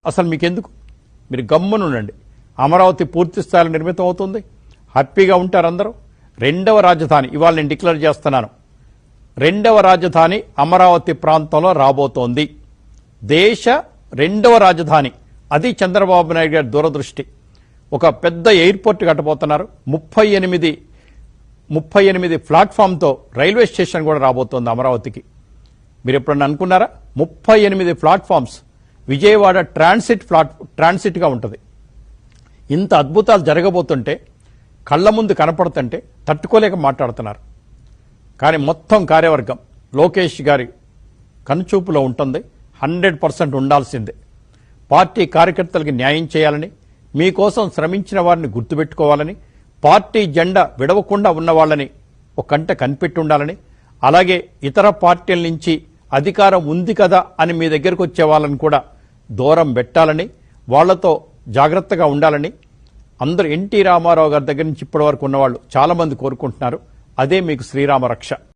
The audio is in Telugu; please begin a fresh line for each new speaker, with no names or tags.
అసలు మీకెందుకు? మీరు గమ్మునుండండి. అమరావతి పూర్తి స్థాయిలో నిర్మితం అవుతుంది. హ్యాపీగా ఉంటారు అందరూ. రెండవ రాజధాని ఇవాళ నేను డిక్లేర్ చేస్తున్నాను. రెండవ రాజధాని అమరావతి ప్రాంతంలో రాబోతోంది. దేశ రెండవ రాజధాని. అది చంద్రబాబు నాయుడు గారి దూరదృష్టి. ఒక పెద్ద ఎయిర్పోర్ట్ కట్టబోతున్నారు. 38 ప్లాట్ఫామ్తో రైల్వే స్టేషన్ కూడా రాబోతోంది అమరావతికి. మీరు ఎప్పుడన్నా అనుకున్నారా? 38 ప్లాట్ఫామ్స్. విజయవాడ ట్రాన్సిట్గా ఉంటుంది. ఇంత అద్భుతాలు జరగబోతుంటే కళ్ల ముందు కనపడుతుంటే తట్టుకోలేక మాట్లాడుతున్నారు. కానీ మొత్తం కార్యవర్గం లోకేష్ గారి కనుచూపులో ఉంటుంది. 100% ఉండాల్సిందే. పార్టీ కార్యకర్తలకు న్యాయం చేయాలని, మీకోసం శ్రమించిన వారిని గుర్తుపెట్టుకోవాలని, పార్టీ జెండా విడవకుండా ఉన్న వాళ్ళని ఒక కంట కనిపెట్టి ఉండాలని, అలాగే ఇతర పార్టీల నుంచి అధికారం ఉంది కదా అని మీ దగ్గరకు వచ్చే వాళ్ళని కూడా దూరం పెట్టాలని, వాళ్లతో జాగ్రత్తగా ఉండాలని అందరూ ఎన్టీ రామారావు గారి దగ్గర నుంచి ఇప్పటి వరకు ఉన్నవాళ్ళు చాలా మంది కోరుకుంటున్నారు. అదే మీకు శ్రీరామ రక్ష.